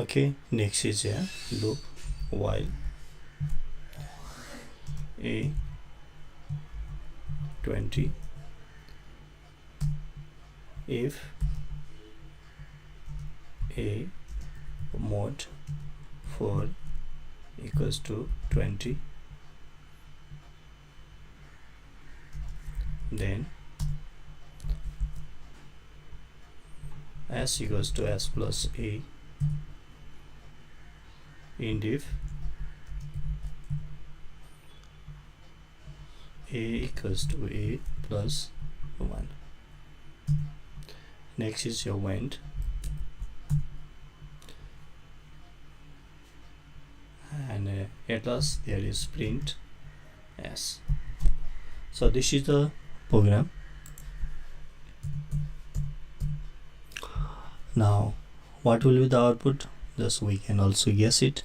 Okay, next is a loop while a 20 if a mod 4 equals to 20, then s equals to s plus a, and if a equals to a plus 1. Next is your went, and at last there is print s. So this is the program. Now what will be the output? Just we can also guess it,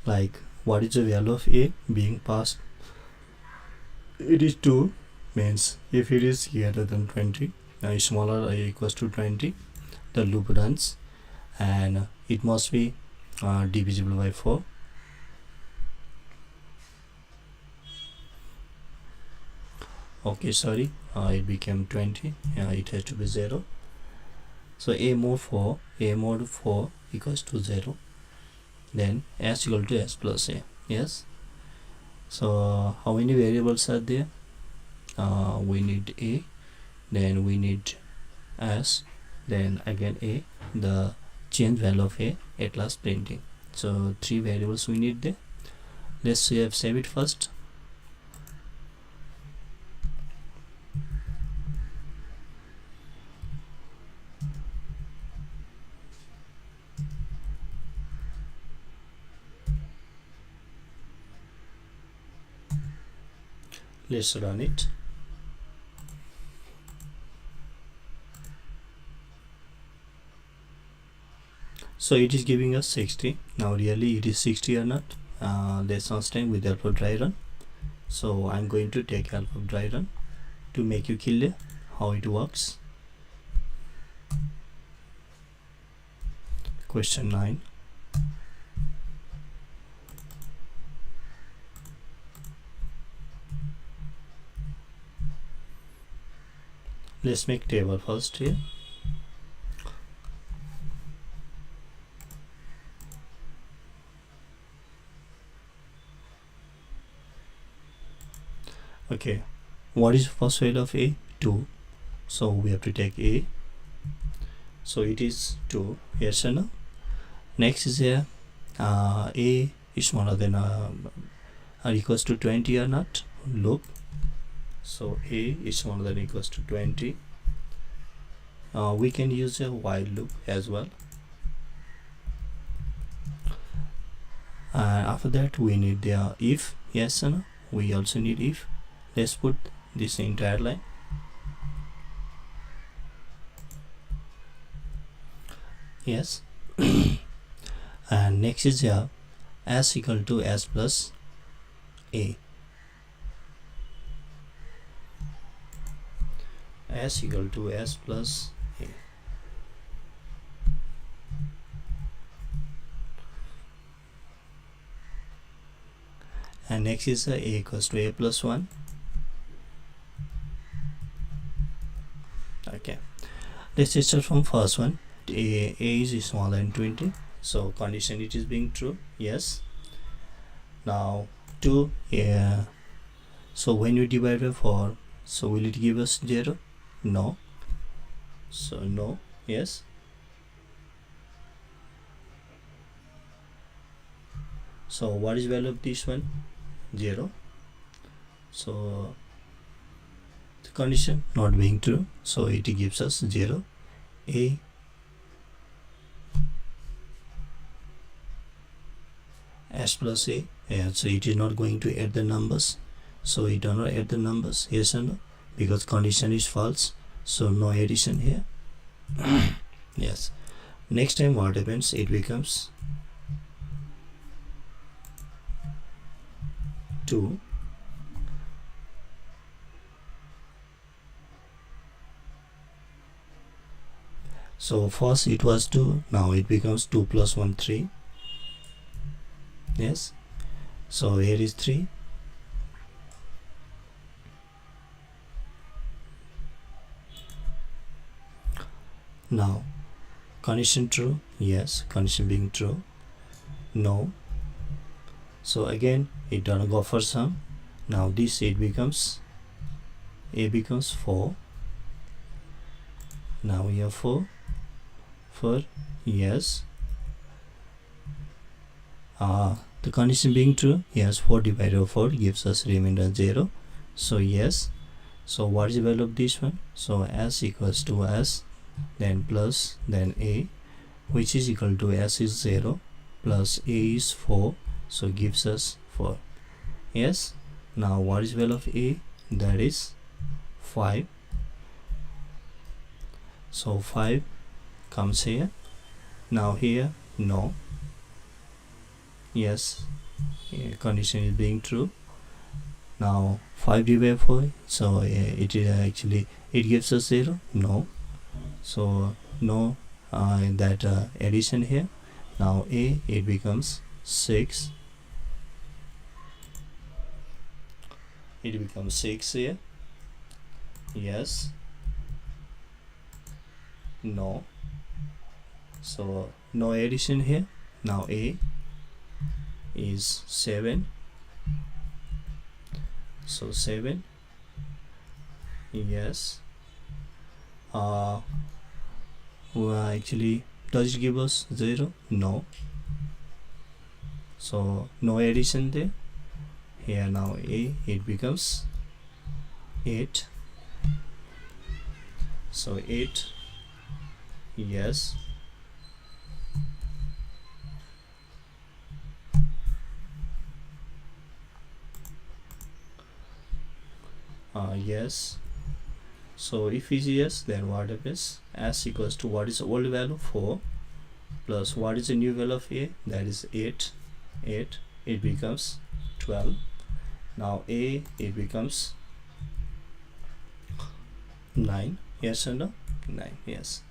like what is the value of a being passed. It is 2, means if it is greater than 20, smaller or equals to 20, the loop runs, and it must be divisible by 4. Okay, sorry, it became 20. It has to be 0. So a mod 4 equals to 0, then s equal to s plus a. Yes. So how many variables are there? We need a, then we need s, then again a, the change value of a at last printing. So 3 variables we need there. Let's save it first. Let's run it. So it is giving us 60. Now really it is 60 or not? Let's understand with help of dry run. So I'm going to take help of dry run to make you clear how it works. Question 9. Let's make table first here. Okay, what is first value of a? 2. So we have to take a. So it is 2. Yes or no? Next is here, a is smaller than or equals to 20 or not? Loop. So a is smaller than or equals to 20. We can use a while loop as well. After that we need the if. Yes or no? We also need if. Let's put this entire line. Yes. And next is here, s equal to s plus a. S equal to s plus a. And next is a equals to a plus 1. Okay, let's start from first one. A is smaller than 20, so condition it is being true. Yes. Now 2, yeah. So when you divide by 4, so will it give us 0? No. So no. Yes. So what is value of this one? 0. So the condition not being true, so it gives us 0. A s plus a, and so it is not going to add the numbers, so it does not add the numbers. Yes or no? Because condition is false, so no addition here. Yes. Next time what happens, it becomes 2. So first it was 2, now it becomes 2 plus 1 3. Yes, so here is 3. Now condition true, yes, condition being true, no. So again it gonna go for sum. Now this it becomes, a becomes 4. Now we have 4, yes. The condition being true, yes, 4 divided by 4 gives us remainder 0. So yes. So what is the value of this one? So s equals to s, then plus, then a, which is equal to s is 0 plus a is 4, so gives us 4. Yes. Now what is the value of a? That is 5. So 5 comes here. Now here, no. Yes, condition is being true. Now 5 divided by 4, so it is actually, it gives us 0, no. So no, that addition here. Now a, it becomes 6. It becomes 6 here. Yes, no. So no addition here. Now a is 7. So 7. Yes. Well, actually, does it give us 0? No. So no addition there. Here now a, it becomes 8. So 8. Yes. Yes. So if is yes, then what happens? S equals to, what is the old value? 4 plus what is the new value of a? That is 8. It becomes 12. Now a, it becomes 9. Yes or no? 9. Yes.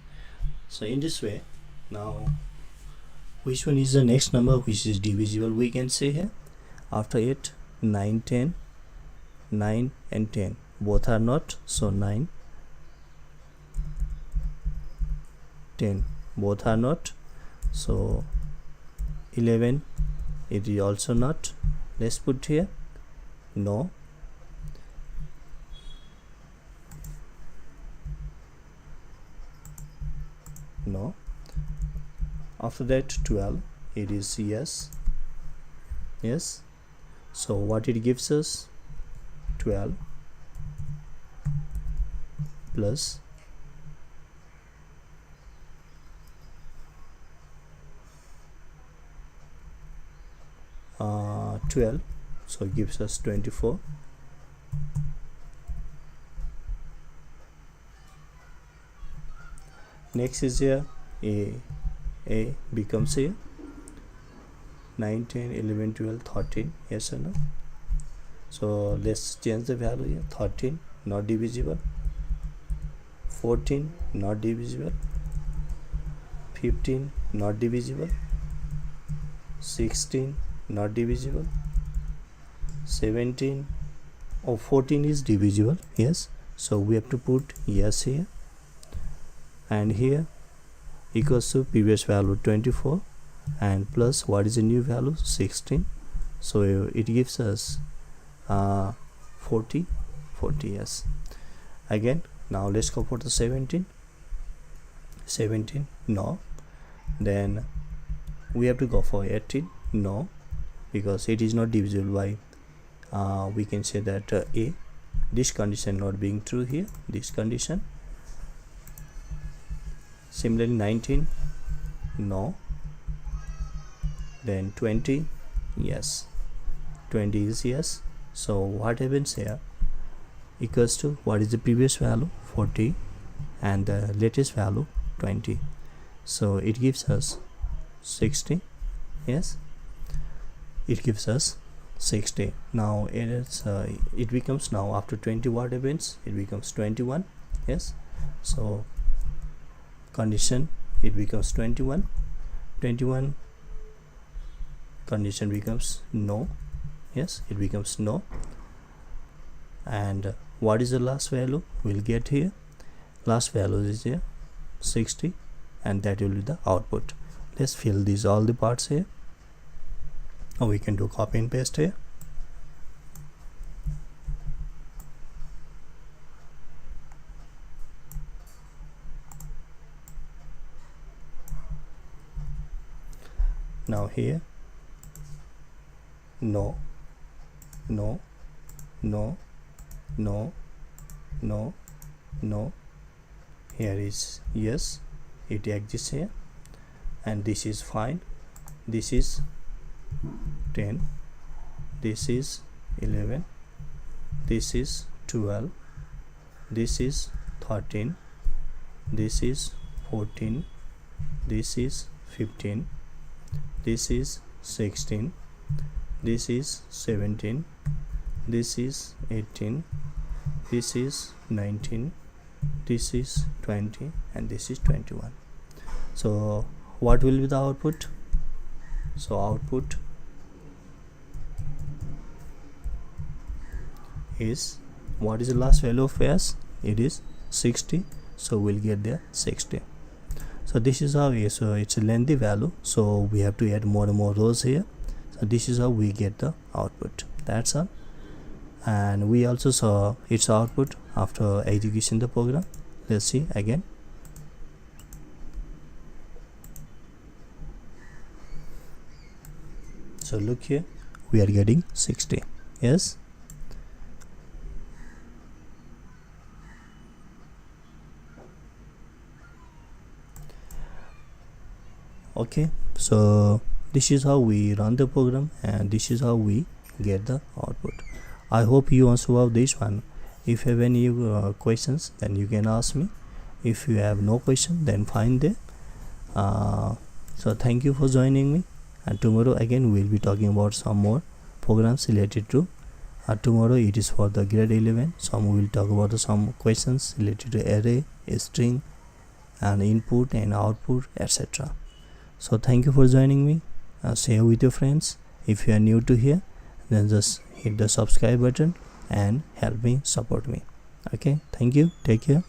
So in this way, now which one is the next number which is divisible? We can say here, after 8, 9, 10, 9 and 10 both are not, so 9, 10 both are not, so 11, it is also not. Let's put here, no. No. After that 12, it is yes. Yes. So what it gives us? 12 plus 12, so it gives us 24. Next is here a becomes here 9, 10, 11, 12, 13. Yes or no? So let's change the value here. 13 not divisible, 14 not divisible, 15 not divisible, 16 not divisible, 17, 14 is divisible. Yes, so we have to put yes here, and here equals to previous value 24 and plus what is the new value? 16. So it gives us 40. Yes. Again, now let's go for the 17. No. Then we have to go for 18. No, because it is not divisible by we can say that a, this condition not being true here, this condition. Similarly 19, no. Then 20, yes, 20 is yes. So what happens here? Equals to, what is the previous value? 40 and the latest value 20, so it gives us 60. Yes, it gives us 60. Now it becomes, now after 20 what happens? It becomes 21. Yes, so condition, it becomes 21. 21 condition becomes no. Yes, it becomes no. And what is the last value? We'll get here. Last value is here 60, and that will be the output. Let's fill these all the parts here. Or we can do copy and paste here. Now here, no, no, no, no, no, no. Here is yes, it exists here, and this is fine. This is 10, this is 11, this is 12, this is 13, this is 14, this is 15, this is 16, this is 17, this is 18, this is 19, this is 20, and this is 21. So what will be the output? So output is, what is the last value of s? It is 60, so we'll get there 60. So this is how so it's a lengthy value, so we have to add more and more rows here. So this is how we get the output. That's all. And we also saw its output after execution the program. Let's see again. So look here, we are getting 60. Yes. Okay, so this is how we run the program, and this is how we get the output. I hope you also have this one. If you have any questions, then you can ask me. If you have no question, then fine there. So thank you for joining me, and tomorrow again we'll be talking about some more programs related to tomorrow it is for the grade 11. Some we will talk about some questions related to array, string, and input and output, etc. So thank you for joining me. Share with your friends. If you are new to here, then just hit the subscribe button and help me support me. Okay, thank you, take care.